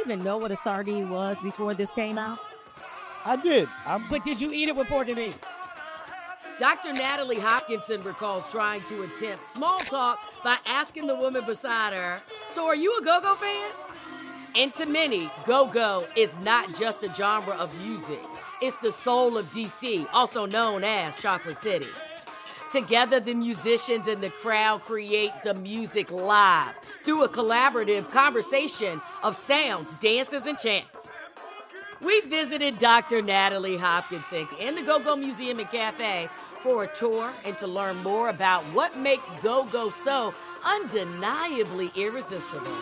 even know what a sardine was before this came out? I did. But did you eat it with pork and beans? Dr. Natalie Hopkinson recalls trying to attempt small talk by asking the woman beside her, "So are you a go-go fan?" And to many, go-go is not just a genre of music. It's the soul of DC, also known as Chocolate City. Together, the musicians and the crowd create the music live through a collaborative conversation of sounds, dances, and chants. We visited Dr. Natalie Hopkinson in the Go-Go Museum and Cafe for a tour and to learn more about what makes go-go so undeniably irresistible.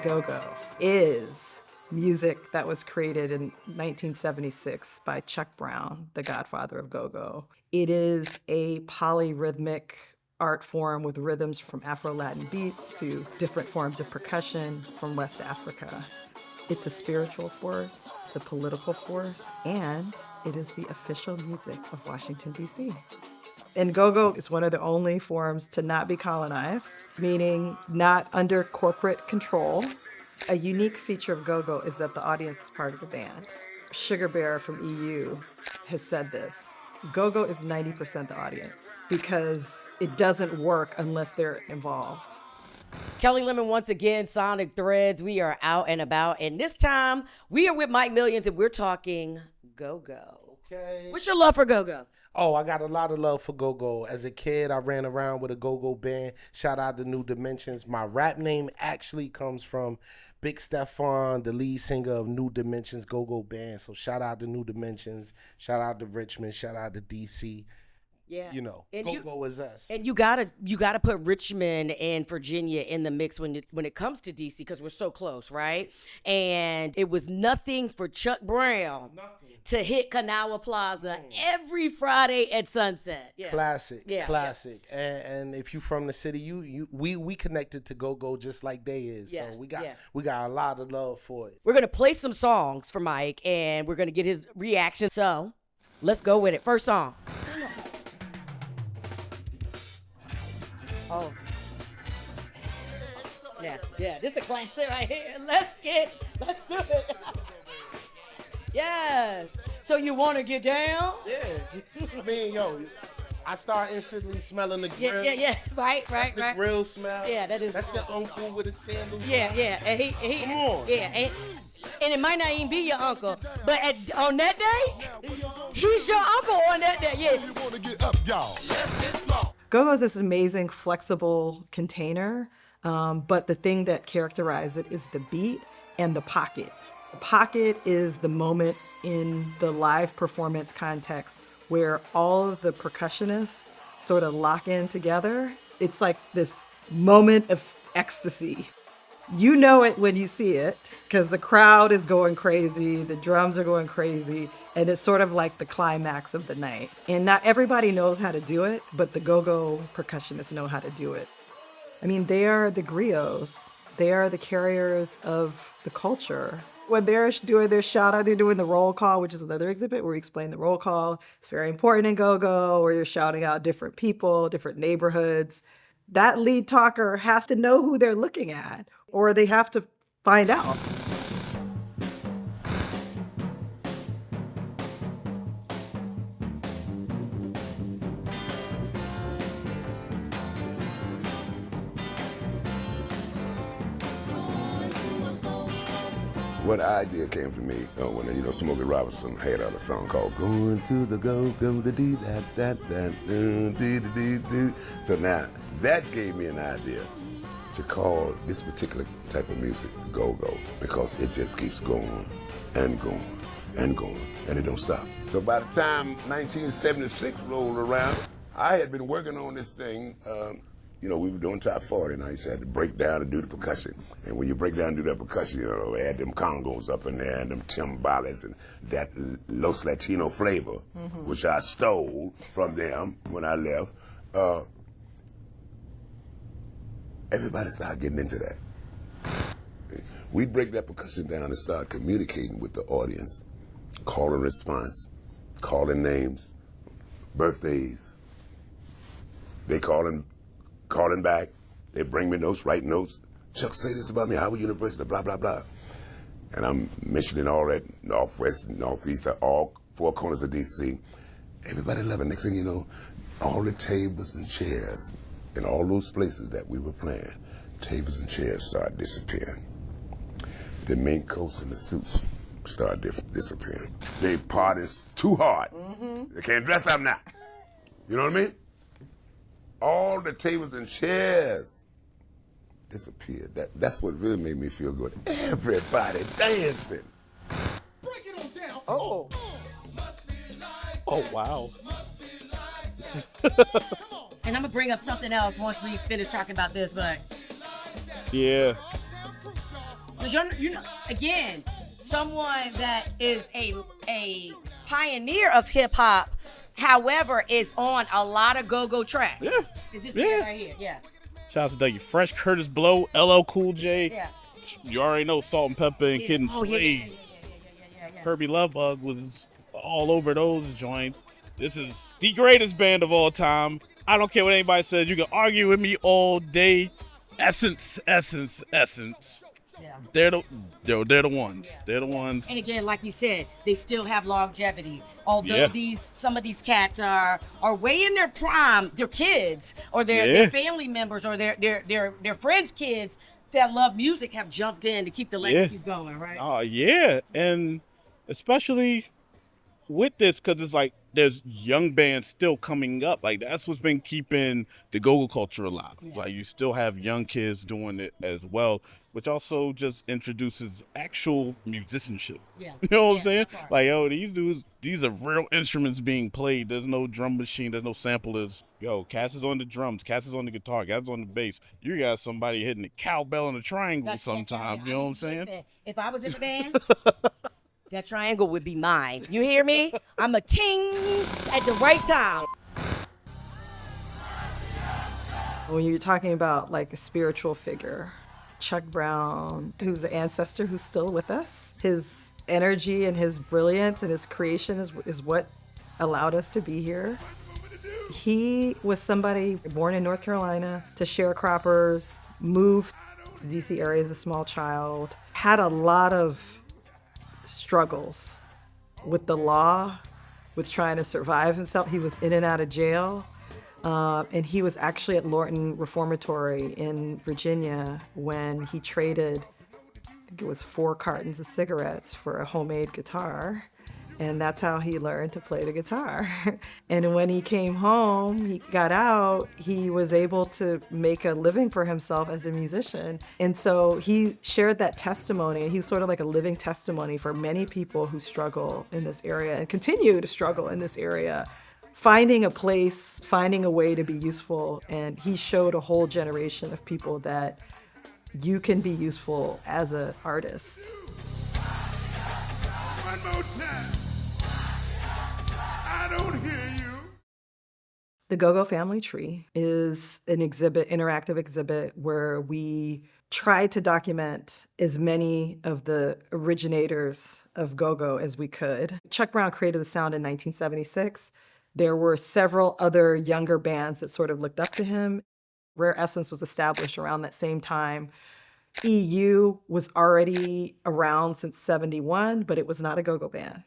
Go-go is music that was created in 1976 by Chuck Brown, the godfather of go-go. It is a polyrhythmic art form with rhythms from Afro-Latin beats to different forms of percussion from West Africa. It's a spiritual force, it's a political force, and it is the official music of Washington, D.C. And go-go is one of the only forms to not be colonized, meaning not under corporate control. A unique feature of go-go is that the audience is part of the band. Sugar Bear from EU has said this. Go-go is 90% the audience because it doesn't work unless they're involved. Kelly Lemon once again, Sonic Threads. We are out and about, and this time we are with Mike Millions and we're talking go-go. Okay. What's your love for go-go? Oh, I got a lot of love for go-go. As a kid, I ran around with a go-go band. Shout out to New Dimensions. My rap name actually comes from Big Stefan, the lead singer of New Dimensions Go-Go Band. So shout out to New Dimensions. Shout out to Richmond. Shout out to DC. Yeah, You know, and go-go is us. And you gotta put Richmond and Virginia in the mix when it comes to DC because we're so close, right? And it was nothing for Chuck Brown to hit Kanawha Plaza every Friday at sunset. Yeah. Classic, Yeah, classic. And if you from the city, we connected to go-go just like they is. Yeah, So we yeah. got a lot of love for it. We're gonna play some songs for Mike, and we're gonna get his reaction. So let's go with it. First song. Oh. Yeah, this is a classic right here. Let's do it. Yes. So you want to get down? Yeah. I mean, yo, I start instantly smelling the grill. Yeah. Right. That's the grill smell. Yeah, that is. That's your uncle with his sandals. Yeah. And he Come on. Yeah, and it might not even be your uncle, but on that day, he's your uncle on that day. Yeah. You want to get up, y'all. Go-go is this amazing, flexible container, but the thing that characterizes it is the beat and the pocket. The pocket is the moment in the live performance context where all of the percussionists sort of lock in together. It's like this moment of ecstasy. You know it when you see it because the crowd is going crazy, the drums are going crazy, and it's sort of like the climax of the night. And not everybody knows how to do it, but the go-go percussionists know how to do it. I mean, they are the griots. They are the carriers of the culture. When they're doing their shout out, they're doing the roll call, which is another exhibit where we explain the roll call. It's very important in go-go, where you're shouting out different people, different neighborhoods. That lead talker has to know who they're looking at, or they have to find out. What idea came to me when Smokey Robinson had a song called "Going to the Go-Go da dee da da da dee dee dee dee." So now that gave me an idea to call this particular type of music go-go because it just keeps going and going and going and it don't stop. So by the time 1976 rolled around, I had been working on this thing. We were doing top 40, and I used to have to break down and do the percussion. And when you break down and do that percussion, they had them congos up in there and them timbales and that Los Latino flavor, which I stole from them when I left. Everybody started getting into that. We'd break that percussion down and start communicating with the audience, call and response, calling names, birthdays. They calling back. They bring me notes, write notes. Chuck say this about me, Howard University, blah, blah, blah. And I'm mentioning all that, Northwest, Northeast, all four corners of D.C. Everybody loving. Next thing you know, all the tables and chairs in all those places that we were playing, tables and chairs start disappearing. The mink coats and the suits start disappearing. They parties too hard. They can't dress up now. You know what I mean? All the tables and chairs disappeared. That's what really made me feel good. Everybody dancing. Break it on down. Oh. Oh, wow. And I'm gonna bring up something else once we finish talking about this, but Yeah. because you're not, again, someone that is a pioneer of hip hop, however, is on a lot of go-go tracks. Yeah. Is this Yeah. man right here? Yes. Shout out to Dougie Fresh, Curtis Blow, LL Cool J. Yeah. You already know Salt and Pepper and Kid and Oh yeah, Play. yeah. Herbie Lovebug was all over those joints. This is the greatest band of all time. I don't care what anybody says. You can argue with me all day. Essence. Yeah. They're the ones. They're the ones. And again, like you said, they still have longevity. Although Yeah. some of these cats are way in their prime, their kids or Yeah. their family members or their friends' kids that love music have jumped in to keep the legacies going, right? Oh, yeah. And especially with this, because it's like there's young bands still coming up. Like, that's what's been keeping the go-go culture alive. Like, you still have young kids doing it as well, which also just introduces actual musicianship. Yeah. You know what I'm Yeah, saying? that part. Like, yo, these dudes, these are real instruments being played. There's no drum machine. There's no samplers. Yo, Cass is on the drums. Cass is on the guitar. Cass is on the bass. You got somebody hitting the cowbell and the triangle sometimes. You know what I'm saying? Listen, if I was in the band, that triangle would be mine. You hear me? I'm a ting at the right time. When you're talking about like a spiritual figure, Chuck Brown, who's an ancestor who's still with us, his energy and his brilliance and his creation is what allowed us to be here. He was somebody born in North Carolina to sharecroppers, moved to the DC area as a small child, had a lot of struggles with the law, with trying to survive himself. He was in and out of jail. And he was actually at Lorton Reformatory in Virginia when he traded, I think it was 4 cartons of cigarettes for a homemade guitar. And that's how he learned to play the guitar. And when he came home, he got out, he was able to make a living for himself as a musician. And so he shared that testimony. He was sort of like a living testimony for many people who struggle in this area and continue to struggle in this area, finding a place, finding a way to be useful. And he showed a whole generation of people that you can be useful as an artist. One more time. I don't hear you. The Go-Go Family Tree is an interactive exhibit where we tried to document as many of the originators of go-go as we could. Chuck Brown created the sound in 1976. There were several other younger bands that sort of looked up to him. Rare Essence was established around that same time. EU was already around since 71, but it was not a go-go band.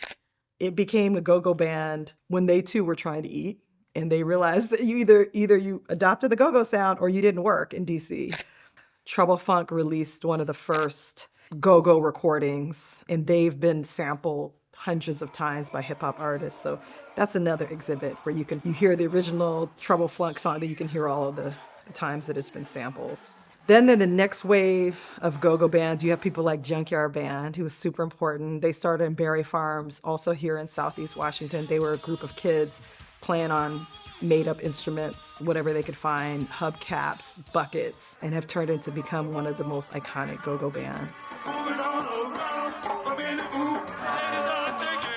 It became a go-go band when they too were trying to eat, and they realized that you either you adopted the go-go sound or you didn't work in DC. Trouble Funk released one of the first go-go recordings, and they've been sampled hundreds of times by hip-hop artists. So that's another exhibit where you hear the original Trouble Funk song, that you can hear all of the times that it's been sampled. Then in the next wave of go-go bands, you have people like Junkyard Band, who was super important. They started in Berry Farms, also here in Southeast Washington. They were a group of kids playing on made-up instruments, whatever they could find, hubcaps, buckets, and have turned into become one of the most iconic go-go bands.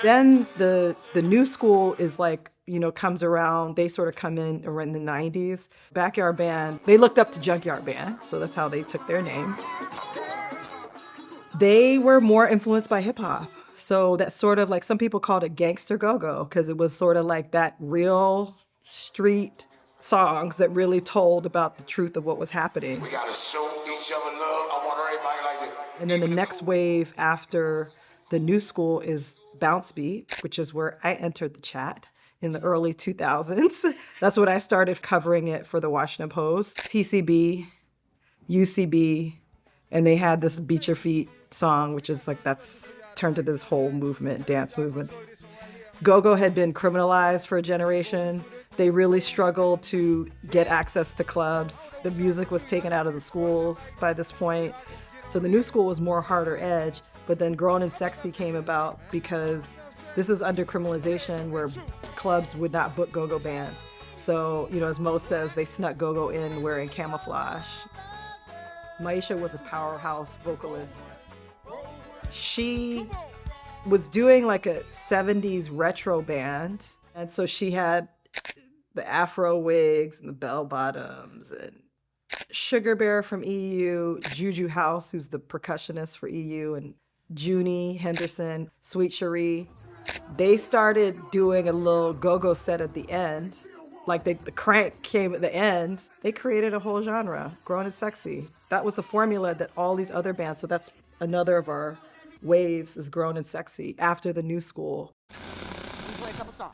Then the new school is like, comes around. They sort of come in around the 90s. Backyard Band, they looked up to Junkyard Band, so that's how they took their name. They were more influenced by hip hop. So that's sort of like, some people called it gangster go-go, because it was sort of like that real street songs that really told about the truth of what was happening. We got a show in each other love. I want everybody like that. And then the next wave after the new school is bounce beat, which is where I entered the chat in the early 2000s. That's when I started covering it for the Washington Post, TCB, UCB, and they had this Beat Your Feet song, which is like, that's turned to this whole movement, dance movement. Go-go had been criminalized for a generation. They really struggled to get access to clubs. The music was taken out of the schools by this point. So the new school was more harder edge, but then Grown and Sexy came about because this is under criminalization where clubs would not book go-go bands. So, you know, as Mo says, they snuck go-go in wearing camouflage. Maisha was a powerhouse vocalist. She was doing like a 70s retro band. And so she had the afro wigs and the bell bottoms, and Sugar Bear from EU, Juju House, who's the percussionist for EU, and Junie Henderson, Sweet Cherie. They started doing a little go-go set at the end. Like the crank came at the end. They created a whole genre, Grown and Sexy. That was the formula that all these other bands, so that's another of our waves, is Grown and Sexy after the new school. We play a couple songs.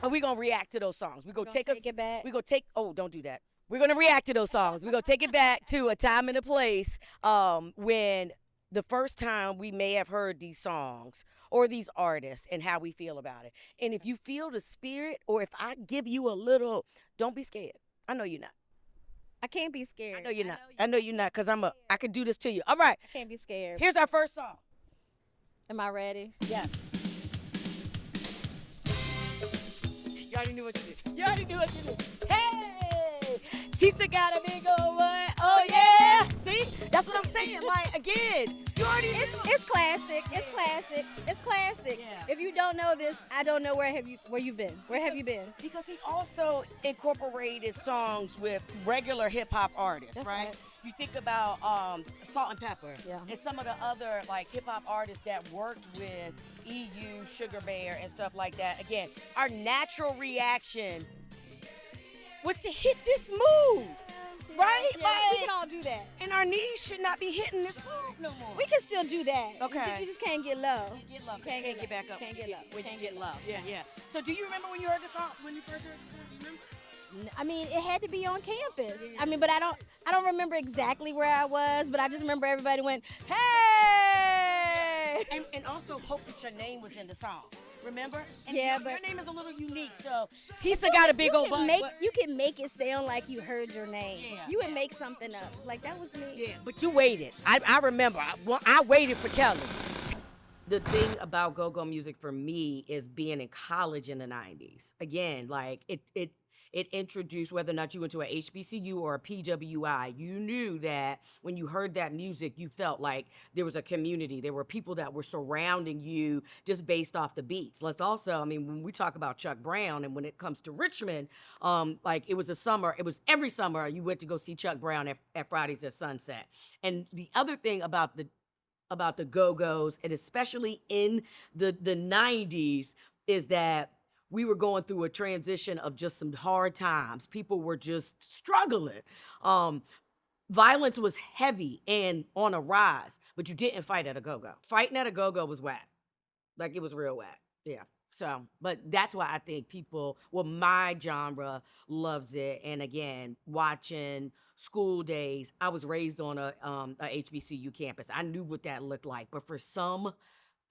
And we're going to react to those songs. We're going to take it back. We're going to take, oh, don't do that. We're going to react to those songs. We're going to take it back to a time and a place when the first time we may have heard these songs or these artists and how we feel about it. And if you feel the spirit, or if I give you a little, don't be scared. I know you're not. I can't be scared. I know you're not. I know you're not, because I could do this to you. All right. I can't be scared. Here's our first song. Am I ready? Yeah. You already knew what you did. You already knew what you did. Hey! Tisa got a big old one. Oh, yeah. See? That's what I'm saying. Like, again, you already knew. It's classic. It's classic. It's classic. Yeah. If you don't know this, I don't know where you've been. Where have you been? Because he also incorporated songs with regular hip-hop artists, That's right? right. You think about Salt and Pepper, Yeah. and some of the other like hip-hop artists that worked with EU, Sugar Bear, and stuff like that. Again, our natural reaction was to hit this move, right? Yeah, Like, we can all do that. and our knees should not be hitting this move no more. We can still do that. Okay. You just can't get low. Get low. Can't Can't get get back up. Can't get low. When you Can't get get low. low. Yeah, yeah. So do you remember when you heard the song? When you first heard the song? Do you remember? I mean, it had to be on campus. I mean, but I don't remember exactly where I was, but I just remember everybody went, hey! And also hope that your name was in the song. Remember? And Yeah, your but- name is a little unique. So Tisa got a big old butt. You can make it sound like you heard your name. Yeah. You would make something up. Like, that was me. Yeah, but you waited. I remember. I waited for Kelly. The thing about go-go music for me is being in college in the 90s. Again, like it introduced, whether or not you went to a HBCU or a PWI, you knew that when you heard that music, you felt like there was a community. There were people that were surrounding you just based off the beats. Let's also, I mean, when we talk about Chuck Brown and when it comes to Richmond, like it was every summer you went to go see Chuck Brown at Fridays at Sunset. And the other thing about the Go-Go's, and especially in the 90s, is that we were going through a transition of just some hard times. People were just struggling. Violence was heavy and on a rise, but you didn't fight at a go-go. Fighting at a go-go was whack. Like, it was real whack. Yeah. So, but that's why I think my genre loves it. And again, watching School Days, I was raised on a HBCU campus. I knew what that looked like. But for some,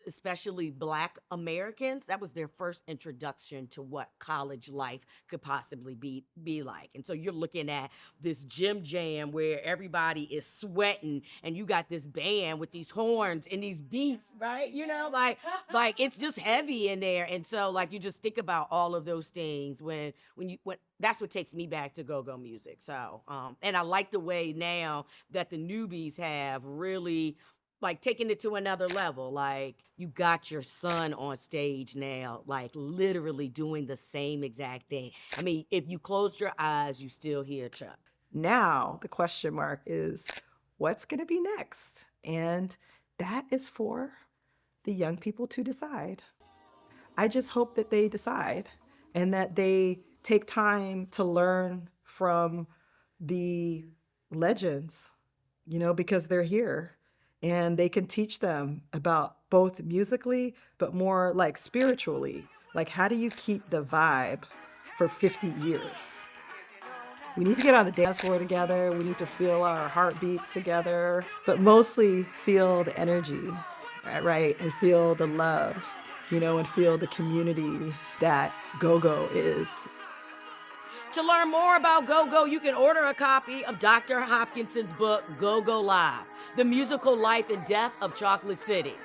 especially Black Americans, that was their first introduction to what college life could possibly be like. And so you're looking at this gym jam where everybody is sweating and you got this band with these horns and these beats, right? You know, like it's just heavy in there. And so like you just think about all of those things when that's what takes me back to go-go music. So and I like the way now that the newbies have really like taking it to another level. Like you got your son on stage now, like literally doing the same exact thing. I mean, if you closed your eyes, you still hear Chuck. Now the question mark is, what's going to be next? And that is for the young people to decide. I just hope that they decide and that they take time to learn from the legends because they're here and they can teach them about both musically, but more like spiritually. Like, how do you keep the vibe for 50 years? We need to get on the dance floor together. We need to feel our heartbeats together, but mostly feel the energy, right? And feel the love, and feel the community that go-go is. To learn more about Go-Go, you can order a copy of Dr. Hopkinson's book, Go-Go Live, The Musical Life and Death of Chocolate City.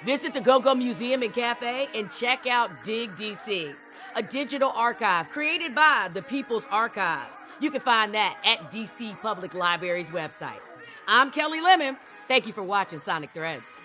Visit the Go-Go Museum and Cafe and check out Dig DC, a digital archive created by the People's Archives. You can find that at DC Public Library's website. I'm Kelly Lemon. Thank you for watching Sonic Threads.